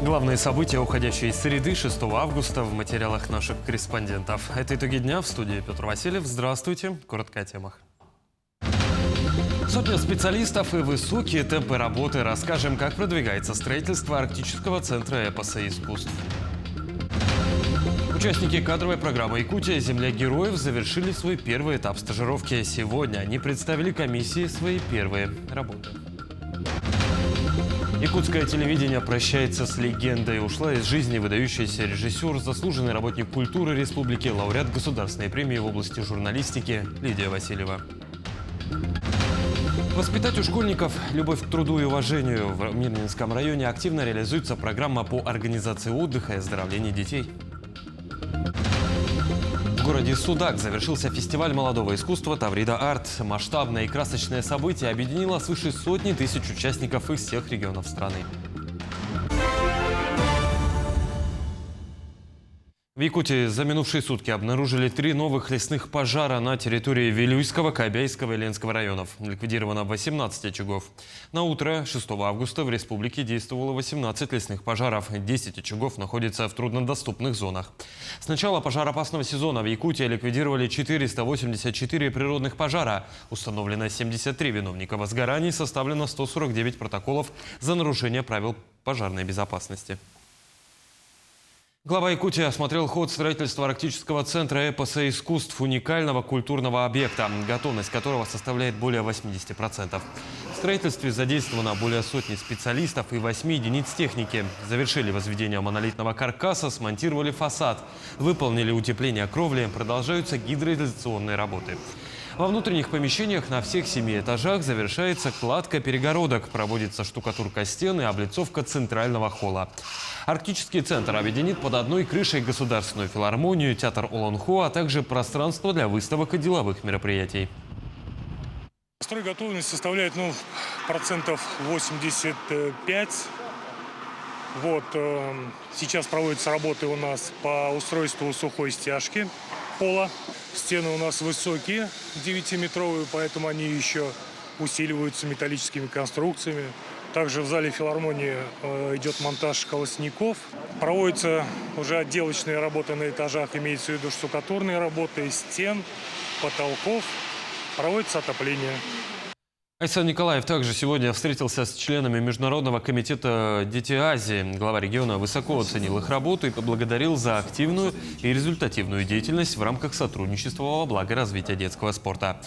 Главные события уходящей среды 6 августа в материалах наших корреспондентов. Это итоги дня. В студии Петр Васильев. Здравствуйте. Коротко о темах. Сотня специалистов и высокие темпы работы. Расскажем, как продвигается строительство арктического центра эпоса искусств. Участники кадровой программы «Якутия. Земля героев» завершили свой первый этап стажировки. Сегодня они представили комиссии свои первые работы. Якутское телевидение прощается с легендой. Ушла из жизни выдающийся режиссер, заслуженный работник культуры республики, лауреат государственной премии в области журналистики Лидия Васильева. Воспитать у школьников любовь к труду и уважению. В Мирнинском районе активно реализуется программа по организации отдыха и оздоровлению детей. В городе Судак завершился фестиваль молодого искусства «Таврида Арт». Масштабное и красочное событие объединило свыше сотни тысяч участников из всех регионов страны. В Якутии за минувшие сутки обнаружили 3 новых лесных пожара на территории Вилюйского, Кобяйского и Ленского районов. Ликвидировано 18 очагов. На утро 6 августа в республике действовало 18 лесных пожаров. 10 очагов находятся в труднодоступных зонах. С начала пожароопасного сезона в Якутии ликвидировали 484 природных пожара. Установлено 73 виновника возгораний, составлено 149 протоколов за нарушение правил пожарной безопасности. Глава Якутии осмотрел ход строительства арктического центра эпоса искусств, уникального культурного объекта, готовность которого составляет более 80%. В строительстве задействовано более сотни специалистов и 8 единиц техники. Завершили возведение монолитного каркаса, смонтировали фасад, выполнили утепление кровли, продолжаются гидроизоляционные работы. Во внутренних помещениях на всех 7 этажах завершается кладка перегородок, проводится штукатурка стен и облицовка центрального холла. Арктический центр объединит под одной крышей Государственную филармонию, театр Олонхо, а также пространство для выставок и деловых мероприятий. Стройготовность составляет процентов 85. Сейчас проводятся работы у нас по устройству сухой стяжки пола. Стены у нас высокие, 9-метровые, поэтому они еще усиливаются металлическими конструкциями. Также в зале филармонии идет монтаж колосников. Проводятся уже отделочные работы на этажах, имеется в виду штукатурные работы стен, потолков. Проводится отопление. Айсан Николаев также сегодня встретился с членами Международного комитета «Дети Азии». Глава региона высоко оценил их работу и поблагодарил за активную и результативную деятельность в рамках сотрудничества во благо развития детского спорта.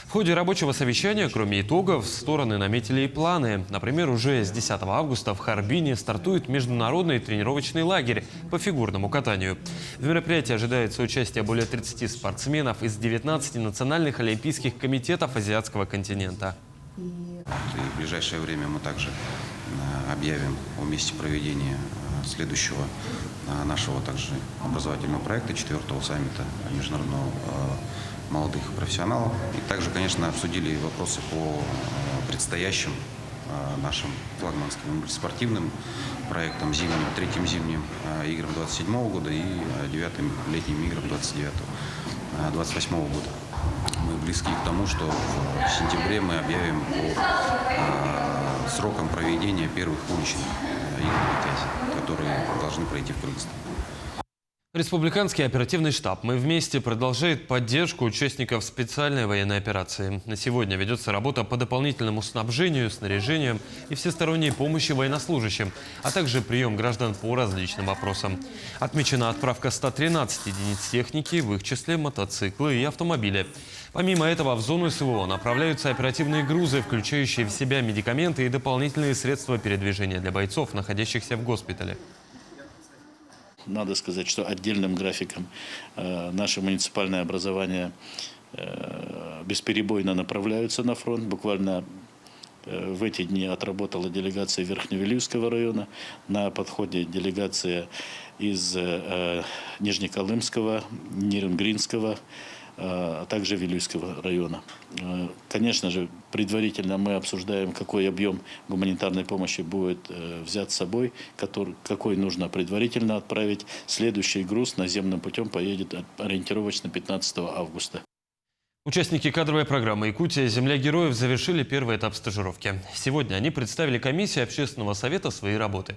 В ходе рабочего совещания, кроме итогов, стороны наметили и планы. Например, уже с 10 августа в Харбине стартует международный тренировочный лагерь по фигурному катанию. В мероприятии ожидается участие более 30 спортсменов из 19 национальных олимпийских комитетов азиатского континента. И в ближайшее время мы также объявим о месте проведения следующего нашего также образовательного проекта, 4-го саммита международного молодых профессионалов. И также, конечно, обсудили вопросы по предстоящим нашим флагманским спортивным проектам, зимним, 3-м зимним играм 27-го года и 9-м летним играм 28-го года. Мы близки к тому, что в сентябре мы объявим по срокам проведения первых уличных игр, которые должны пройти в Кыргызстане. Республиканский оперативный штаб «Мы вместе» продолжает поддержку участников специальной военной операции. На сегодня ведется работа по дополнительному снабжению, снаряжением и всесторонней помощи военнослужащим, а также прием граждан по различным вопросам. Отмечена отправка 113 единиц техники, в их числе мотоциклы и автомобили. Помимо этого, в зону СВО направляются оперативные грузы, включающие в себя медикаменты и дополнительные средства передвижения для бойцов, находящихся в госпитале. Надо сказать, что отдельным графиком наше муниципальное образование бесперебойно направляются на фронт. Буквально в эти дни отработала делегация Верхневилюйского района. На подходе делегация из Нижнеколымского, Ниренгринского, а также Вилюйского района. Конечно же, предварительно мы обсуждаем, какой объем гуманитарной помощи будет взят с собой, какой нужно предварительно отправить. Следующий груз наземным путем поедет ориентировочно 15 августа. Участники кадровой программы «Якутия. Земля героев» завершили первый этап стажировки. Сегодня они представили комиссии общественного совета свои работы.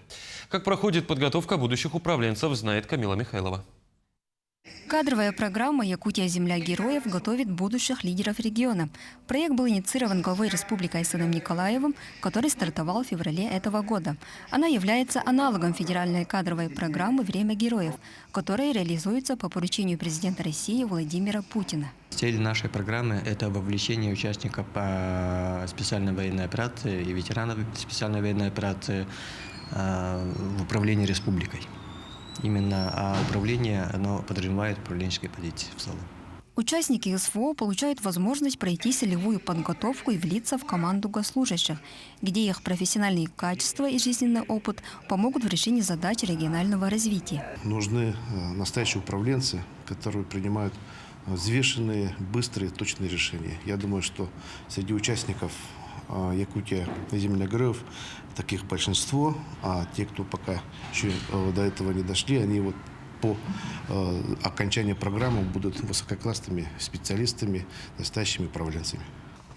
Как проходит подготовка будущих управленцев, знает Камила Михайлова. Кадровая программа «Якутия. Земля героев» готовит будущих лидеров региона. Проект был инициирован главой республики Айсеном Николаевым, который стартовал в феврале этого года. Она является аналогом федеральной кадровой программы «Время героев», которая реализуется по поручению президента России Владимира Путина. Цель нашей программы – это вовлечение участников по специальной военной операции и ветеранов специальной военной операции в управлении республикой. Именно управление, оно подразумевает управленческие позиции в целом. Участники СВО получают возможность пройти целевую подготовку и влиться в команду госслужащих, где их профессиональные качества и жизненный опыт помогут в решении задач регионального развития. Нужны настоящие управленцы, которые принимают взвешенные, быстрые, точные решения. Я думаю, что среди участников Якутия земля героев таких большинство, а те, кто пока еще до этого не дошли, они вот по окончании программы будут высококлассными специалистами, настоящими управленцами.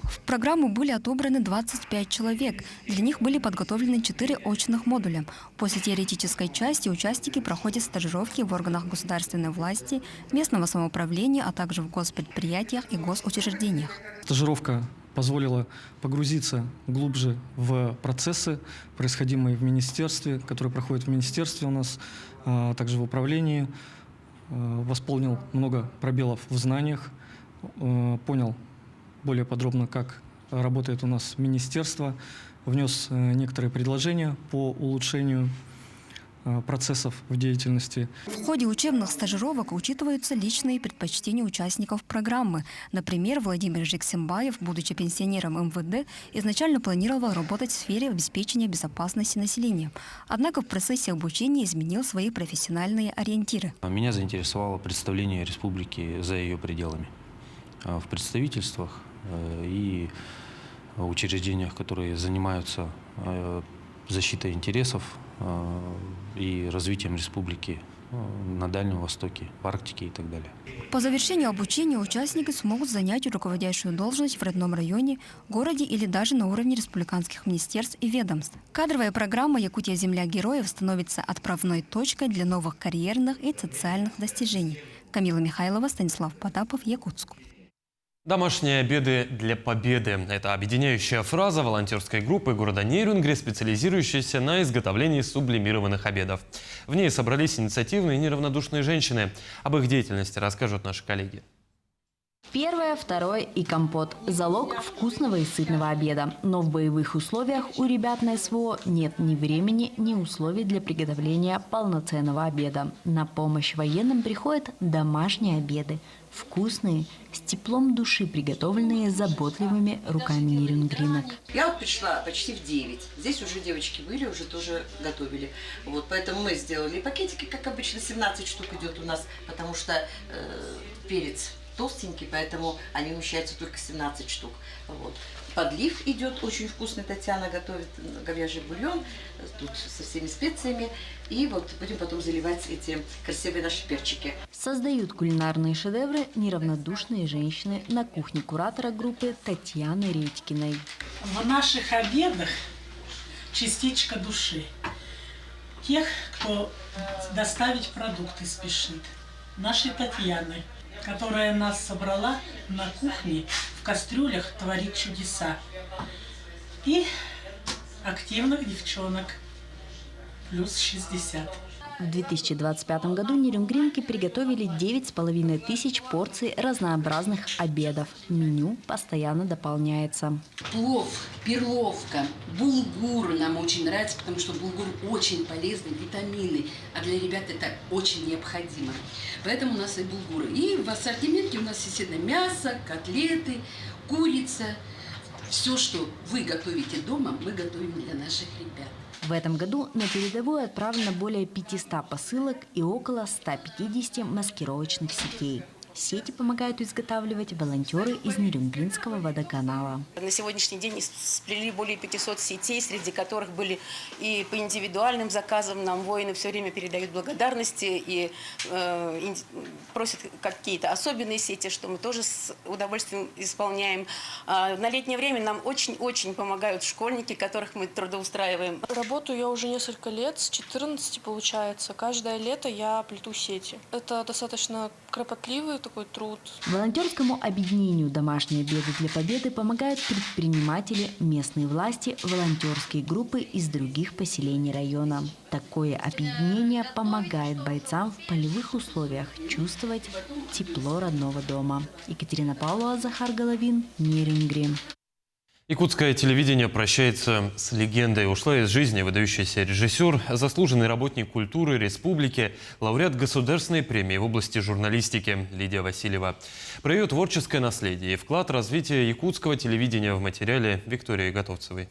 В программу были отобраны 25 человек. Для них были подготовлены 4 очных модуля. После теоретической части участники проходят стажировки в органах государственной власти, местного самоуправления, а также в госпредприятиях и госучреждениях. Стажировка позволила погрузиться глубже в процессы, происходимые в министерстве, которые проходят в министерстве у нас, а также в управлении. Восполнил много пробелов в знаниях, понял более подробно, как работает у нас министерство, внес некоторые предложения по улучшению процессов в деятельности. В ходе учебных стажировок учитываются личные предпочтения участников программы. Например, Владимир Жексембаев, будучи пенсионером МВД, изначально планировал работать в сфере обеспечения безопасности населения. Однако в процессе обучения изменил свои профессиональные ориентиры. Меня заинтересовало представление республики за ее пределами. В представительствах и учреждениях, которые занимаются защитой интересов и развитием республики на Дальнем Востоке, в Арктике и так далее. По завершению обучения участники смогут занять руководящую должность в родном районе, городе или даже на уровне республиканских министерств и ведомств. Кадровая программа «Якутия. Земля героев» становится отправной точкой для новых карьерных и социальных достижений. Камила Михайлова, Станислав Потапов, Якутск. Домашние обеды для победы. Это объединяющая фраза волонтерской группы города Нейрюнгри, специализирующейся на изготовлении сублимированных обедов. В ней собрались инициативные и неравнодушные женщины. Об их деятельности расскажут наши коллеги. Первое, второе и компот – залог вкусного и сытного обеда. Но в боевых условиях у ребят на СВО нет ни времени, ни условий для приготовления полноценного обеда. На помощь военным приходят домашние обеды. Вкусные, с теплом души приготовленные заботливыми руками нейрюнгринок. Я вот пришла почти в 9. Здесь уже девочки были, уже тоже готовили. Вот, поэтому мы сделали пакетики, как обычно, 17 штук идет у нас, потому что перец толстенький, поэтому они умещаются только 17 штук. Вот. Подлив идет очень вкусный, Татьяна готовит говяжий бульон, тут со всеми специями. И вот будем потом заливать эти красивые наши перчики. Создают кулинарные шедевры неравнодушные женщины на кухне куратора группы Татьяны Редькиной. В наших обедах частичка души. Тех, кто доставить продукты спешит. Нашей Татьяны, которая нас собрала на кухне в кастрюлях творить чудеса. И активных девчонок плюс 60. В 2025 году нейрюнгринки приготовили 9500 порций разнообразных обедов. Меню постоянно дополняется. Плов, перловка, булгур нам очень нравится, потому что булгур очень полезный, витамины, а для ребят это очень необходимо. Поэтому у нас и булгуры. И в ассортименте у нас, естественно, мясо, котлеты, курица. Все, что вы готовите дома, мы готовим для наших ребят. В этом году на передовую отправлено более 500 посылок и около 150 маскировочных сетей. Сети помогают изготавливать волонтеры из Нерюнгринского водоканала. На сегодняшний день сплели более 500 сетей, среди которых были и по индивидуальным заказам. Нам воины все время передают благодарности и просят какие-то особенные сети, что мы тоже с удовольствием исполняем. На летнее время нам очень-очень помогают школьники, которых мы трудоустраиваем. Работаю я уже несколько лет, с 14 получается. Каждое лето я плету сети. Это достаточно кропотливый такой труд. Волонтерскому объединению «Домашние обеды для победы» помогают предприниматели, местные власти, волонтерские группы из других поселений района. Такое объединение помогает бойцам в полевых условиях чувствовать тепло родного дома. Екатерина Павлова, Захар Головин, Нерюнгрин. Якутское телевидение прощается с легендой. Ушла из жизни выдающийся режиссер, заслуженный работник культуры республики, лауреат государственной премии в области журналистики Лидия Васильева. Про ее творческое наследие и вклад в развитие якутского телевидения в материале Виктории Готовцевой.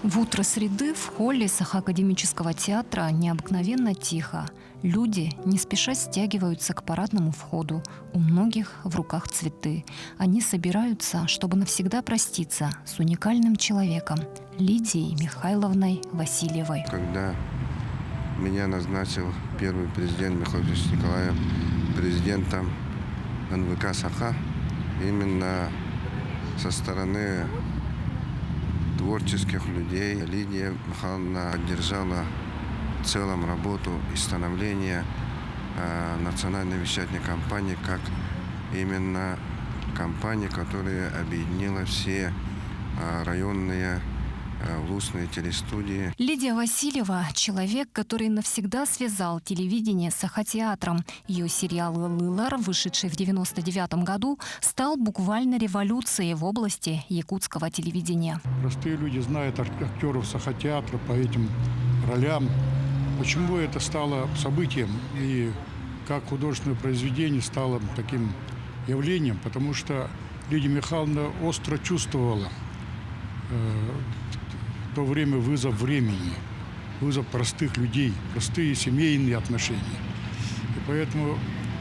В утро среды в холле Сахакадемического театра необыкновенно тихо. Люди не спеша стягиваются к парадному входу. У многих в руках цветы. Они собираются, чтобы навсегда проститься с уникальным человеком Лидией Михайловной Васильевой. Когда меня назначил первый президент Михаил Николаев президентом НВК «Саха», именно со стороны творческих людей Лидия Михайловна поддержала в целом работу и становление национальной вещательной компании как именно компании, которая объединила все районные вузные телестудии. Лидия Васильева – человек, который навсегда связал телевидение с Сахатеатром. Ее сериал «Лылар», вышедший в 1999 году, стал буквально революцией в области якутского телевидения. Простые люди знают актеров Сахатеатра по этим ролям. Почему это стало событием и как художественное произведение стало таким явлением? Потому что Лидия Михайловна остро чувствовала в то время вызов времени, вызов простых людей, простые семейные отношения. И поэтому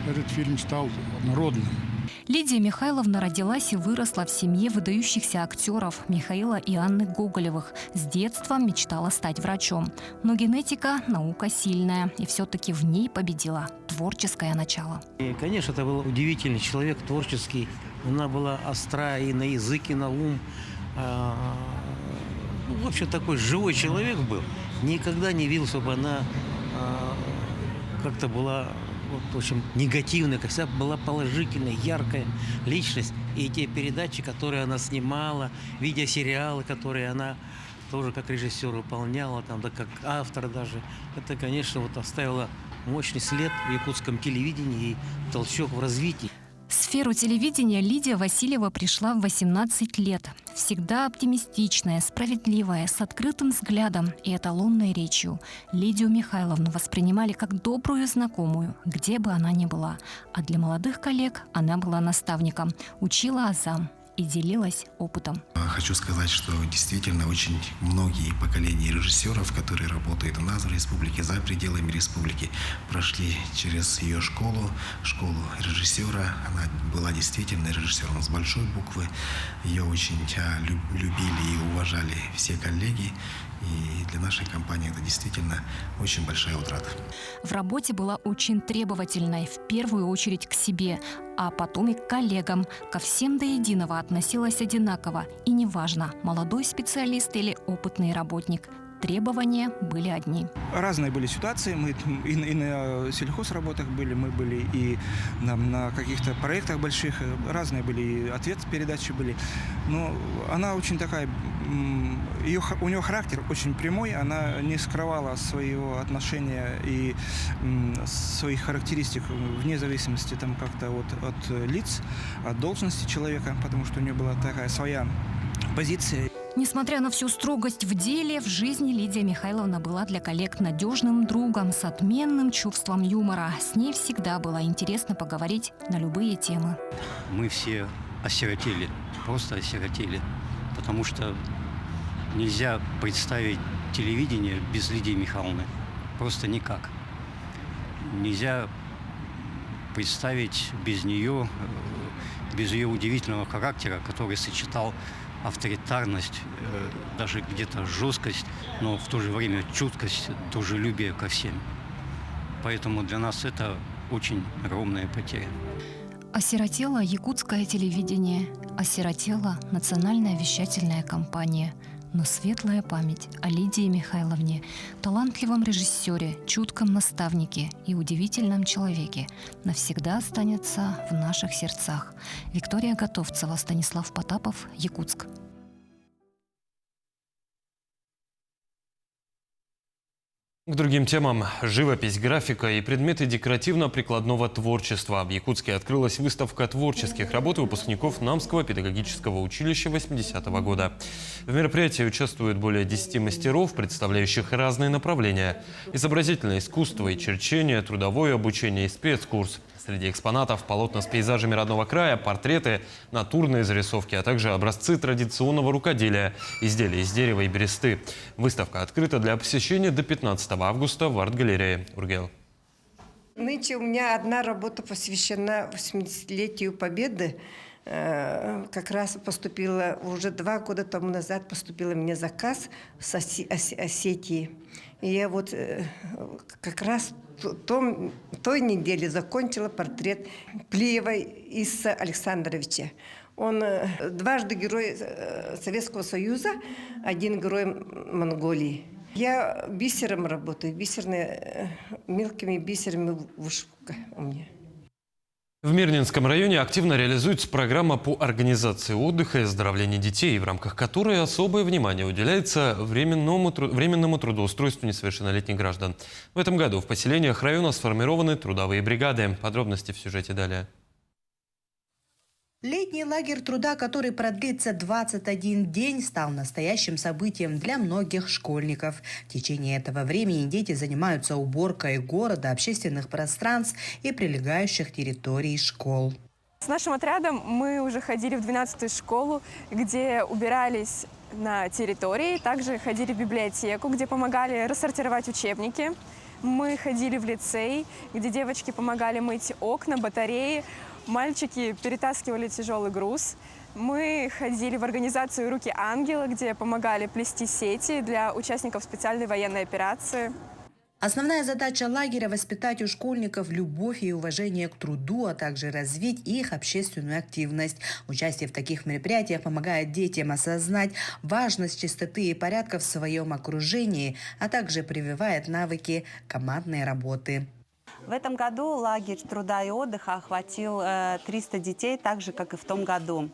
этот фильм стал народным. Лидия Михайловна родилась и выросла в семье выдающихся актеров Михаила и Анны Гоголевых. С детства мечтала стать врачом. Но генетика – наука сильная, и все-таки в ней победила творческое начало. И, конечно, это был удивительный человек, творческий. Она была остра и на язык, и на ум. В общем, такой живой человек был. Никогда не видел, чтобы она как-то была в общем, негативная, как всегда была положительная, яркая личность. И те передачи, которые она снимала, видеосериалы, которые она тоже как режиссер выполняла, там, да, как автор даже, это, конечно, вот оставило мощный след в якутском телевидении и толчок в развитии. В сферу телевидения Лидия Васильева пришла в 18 лет. Всегда оптимистичная, справедливая, с открытым взглядом и эталонной речью. Лидию Михайловну воспринимали как добрую знакомую, где бы она ни была. А для молодых коллег она была наставником, учила азам и делилась опытом. Хочу сказать, что действительно очень многие поколения режиссеров, которые работают у нас в республике, за пределами республики, прошли через ее школу режиссера. Она была действительно режиссером с большой буквы. Ее очень любили и уважали все коллеги. И для нашей компании это действительно очень большая утрата. В работе была очень требовательной, в первую очередь к себе, а потом и к коллегам. Ко всем до единого относилась одинаково. И неважно, молодой специалист или опытный работник. Требования были одни. Разные были ситуации. Мы и на сельхозработах были, мы были и на каких-то проектах больших. Разные были, и ответ-передачи были. Но она очень такая... У нее характер очень прямой. Она не скрывала своего отношения и своих характеристик вне зависимости там, как-то от лиц, от должности человека, потому что у нее была такая своя позиция. Несмотря на всю строгость в деле, в жизни Лидия Михайловна была для коллег надежным другом с отменным чувством юмора. С ней всегда было интересно поговорить на любые темы. Мы все осиротели, просто осиротели, потому что нельзя представить телевидение без Лидии Михайловны. Просто никак. нельзя представить без нее, без ее удивительного характера, который сочетал авторитарность, даже где-то жесткость, но в то же время чуткость, дружелюбие ко всем. Поэтому для нас это очень огромная потеря. Осиротело якутское телевидение, осиротела национальная вещательная компания. Но светлая память о Лидии Михайловне, талантливом режиссере, чутком наставнике и удивительном человеке навсегда останется в наших сердцах. Виктория Готовцева, Станислав Потапов, Якутск. К другим темам. Живопись, графика и предметы декоративно-прикладного творчества. В Якутске открылась выставка творческих работ выпускников Намского педагогического училища 80-го года. В мероприятии участвуют более 10 мастеров, представляющих разные направления. Изобразительное искусство и черчение, трудовое обучение и спецкурс. Среди экспонатов полотна с пейзажами родного края, портреты, натурные зарисовки, а также образцы традиционного рукоделия, изделия из дерева и бересты. Выставка открыта для посещения до 15 августа в арт-галерее. Ургел. Нынче у меня одна работа посвящена 80-летию Победы. Как раз поступила, уже 2 года тому назад поступил мне заказ с Осетии. И я вот как раз той неделе закончила портрет Плиева Исса Александровича. Он дважды герой Советского Союза, 1 герой Монголии. Я бисером работаю, мелкими бисерами вышивка у меня. В Мирнинском районе активно реализуется программа по организации отдыха и оздоровления детей, в рамках которой особое внимание уделяется временному трудоустройству несовершеннолетних граждан. В этом году в поселениях района сформированы трудовые бригады. Подробности в сюжете далее. Летний лагерь труда, который продлится 21 день, стал настоящим событием для многих школьников. В течение этого времени дети занимаются уборкой города, общественных пространств и прилегающих территорий школ. С нашим отрядом мы уже ходили в 12-ю школу, где убирались на территории, также ходили в библиотеку, где помогали рассортировать учебники. Мы ходили в лицей, где девочки помогали мыть окна, батареи. Мальчики перетаскивали тяжелый груз. Мы ходили в организацию «Руки ангела», где помогали плести сети для участников специальной военной операции. Основная задача лагеря – воспитать у школьников любовь и уважение к труду, а также развить их общественную активность. Участие в таких мероприятиях помогает детям осознать важность чистоты и порядка в своем окружении, а также прививает навыки командной работы. В этом году лагерь труда и отдыха охватил 300 детей, так же, как и в том году.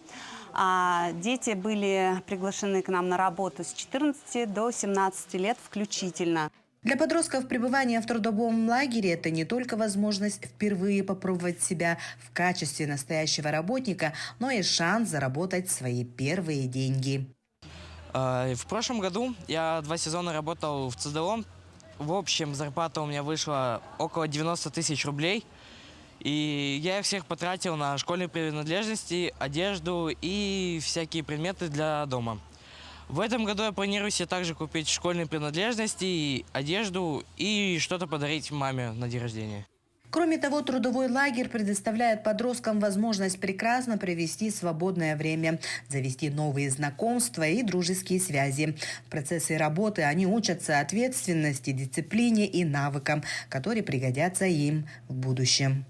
Дети были приглашены к нам на работу с 14 до 17 лет включительно. Для подростков пребывание в трудовом лагере – это не только возможность впервые попробовать себя в качестве настоящего работника, но и шанс заработать свои первые деньги. В прошлом году я 2 сезона работал в ЦДО. В общем, зарплата у меня вышла около 90 тысяч рублей. И я их всех потратил на школьные принадлежности, одежду и всякие предметы для дома. В этом году я планирую себе также купить школьные принадлежности, одежду и что-то подарить маме на день рождения. Кроме того, трудовой лагерь предоставляет подросткам возможность прекрасно провести свободное время, завести новые знакомства и дружеские связи. В процессе работы они учатся ответственности, дисциплине и навыкам, которые пригодятся им в будущем.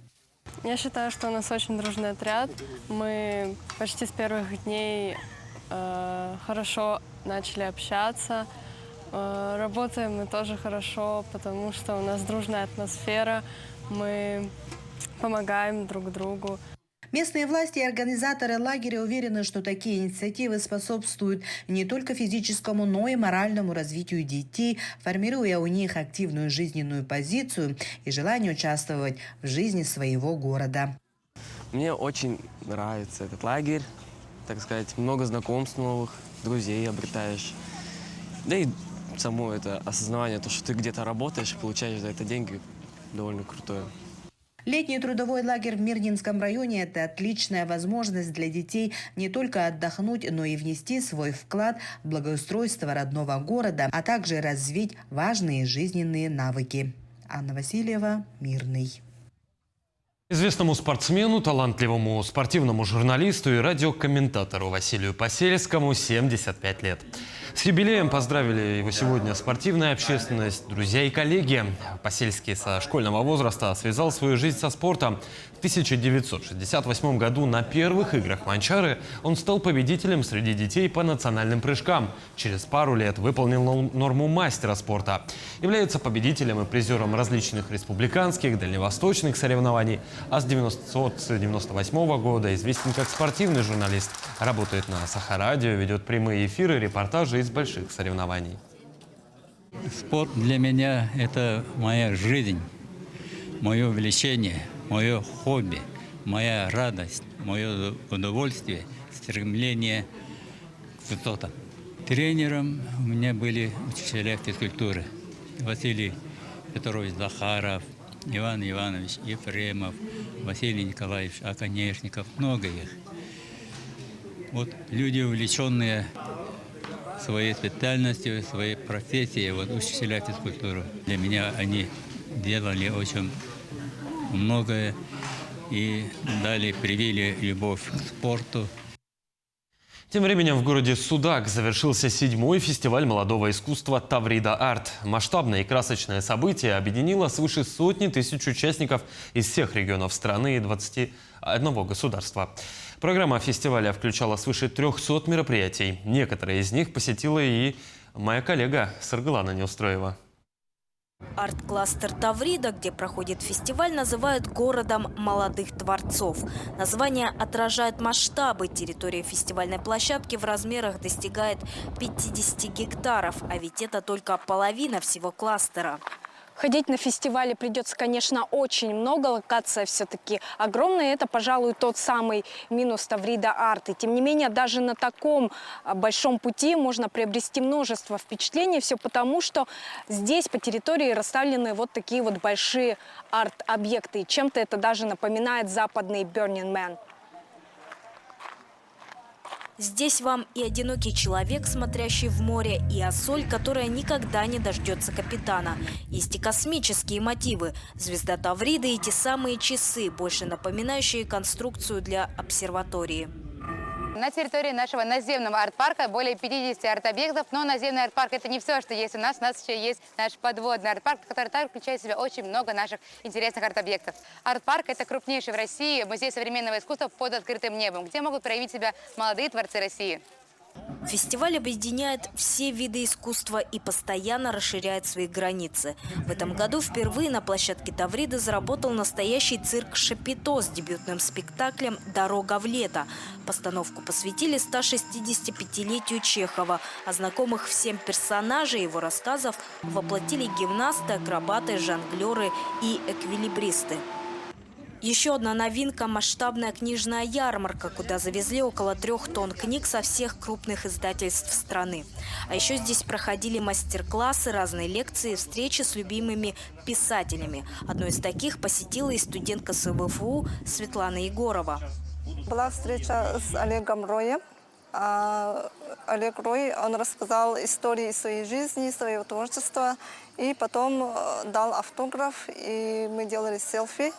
Я считаю, что у нас очень дружный отряд. Мы почти с первых дней хорошо начали общаться. Работаем мы тоже хорошо, потому что у нас дружная атмосфера. Мы помогаем друг другу. Местные власти и организаторы лагеря уверены, что такие инициативы способствуют не только физическому, но и моральному развитию детей, формируя у них активную жизненную позицию и желание участвовать в жизни своего города. Мне очень нравится этот лагерь. Так сказать, много знакомств новых, друзей обретаешь. Да и само это осознавание, то, что ты где-то работаешь, получаешь за это деньги, довольно крутое. Летний трудовой лагерь в Мирнинском районе – это отличная возможность для детей не только отдохнуть, но и внести свой вклад в благоустройство родного города, а также развить важные жизненные навыки. Анна Васильева, Мирный. Известному спортсмену, талантливому спортивному журналисту и радиокомментатору Василию Посельскому 75 лет. С юбилеем поздравили его сегодня спортивная общественность, друзья и коллеги. Посельский со школьного возраста связал свою жизнь со спортом. В 1968 году на первых играх Манчары он стал победителем среди детей по национальным прыжкам. Через пару лет выполнил норму мастера спорта. Является победителем и призером различных республиканских, дальневосточных соревнований. А с 1998 года известен как спортивный журналист. Работает на Саха-радио, ведет прямые эфиры, репортажи из больших соревнований. Спорт для меня – это моя жизнь, мое увлечение, мое хобби, моя радость, мое удовольствие, стремление к высотам. Тренером у меня были учителя физкультуры. Василий Петрович Захаров, Иван Иванович Ефремов, Василий Николаевич Оконечников, много их. Вот люди, увлеченные своей специальностью, своей профессией, вот учителя физкультуры. Для меня они делали очень многое и привили любовь к спорту. Тем временем в городе Судак завершился 7-й фестиваль молодого искусства «Таврида Арт». Масштабное и красочное событие объединило свыше сотни тысяч участников из всех регионов страны и 21 государства. Программа фестиваля включала свыше 300 мероприятий. Некоторые из них посетила и моя коллега Саргалана Неустроева. Арт-кластер Таврида, где проходит фестиваль, называют городом молодых творцов. Название отражает масштабы. Территория фестивальной площадки в размерах достигает 50 гектаров, а ведь это только половина всего кластера. Ходить на фестивале придется, конечно, очень много. Локация все-таки огромная. Это, пожалуй, тот самый минус Таврида Арт. И тем не менее, даже на таком большом пути можно приобрести множество впечатлений. Все потому, что здесь по территории расставлены вот такие вот большие арт-объекты. И чем-то это даже напоминает западный Burning Man. Здесь вам и одинокий человек, смотрящий в море, и Ассоль, которая никогда не дождется капитана. Есть и космические мотивы. Звезда Тавриды и те самые часы, больше напоминающие конструкцию для обсерватории. На территории нашего наземного арт-парка более 50 арт-объектов, но наземный арт-парк – это не все, что есть у нас. У нас еще есть наш подводный арт-парк, который также включает в себя очень много наших интересных арт-объектов. Арт-парк – это крупнейший в России музей современного искусства под открытым небом, где могут проявить себя молодые творцы России. Фестиваль объединяет все виды искусства и постоянно расширяет свои границы. В этом году впервые на площадке Тавриды заработал настоящий цирк «Шапито» с дебютным спектаклем «Дорога в лето». Постановку посвятили 165-летию Чехова, а знакомых всем персонажей его рассказов воплотили гимнасты, акробаты, жонглеры и эквилибристы. Еще одна новинка – масштабная книжная ярмарка, куда завезли около 3 тонн книг со всех крупных издательств страны. А еще здесь проходили мастер-классы, разные лекции, встречи с любимыми писателями. Одну из таких посетила и студентка СВФУ Светлана Егорова. Была встреча с Олегом Роем. Олег Рой, он рассказал истории своей жизни, своего творчества. И потом дал автограф, и мы делали селфи.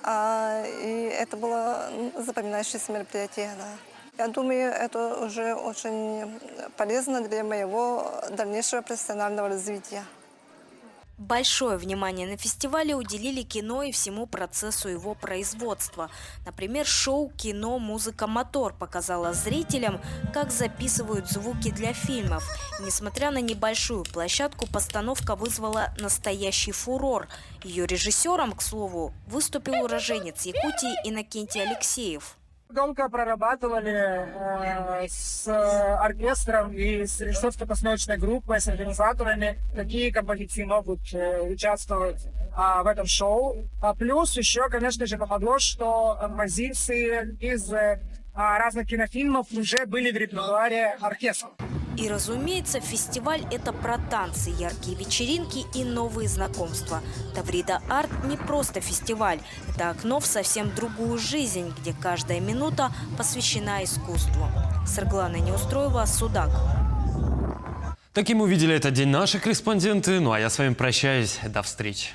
И это было запоминающееся мероприятие. Да. Я думаю, это уже очень полезно для моего дальнейшего профессионального развития. Большое внимание на фестивале уделили кино и всему процессу его производства. Например, шоу «Кино. Музыка. Мотор» показало зрителям, как записывают звуки для фильмов. И, несмотря на небольшую площадку, постановка вызвала настоящий фурор. Ее режиссером, к слову, выступил уроженец Якутии Иннокентий Алексеев. Долго прорабатывали с оркестром и с режиссерско-постановочной группой, с организаторами, какие композиции могут участвовать в этом шоу. Плюс еще, конечно же, помогло, что композиции из разных кинофильмов уже были в репертуаре оркестра. И, разумеется, фестиваль – это про танцы, яркие вечеринки и новые знакомства. Таврида Арт – не просто фестиваль. Это окно в совсем другую жизнь, где каждая минута посвящена искусству. Саргалана Неустроева, Судак. Таким увидели этот день наши корреспонденты. Ну а я с вами прощаюсь. До встречи.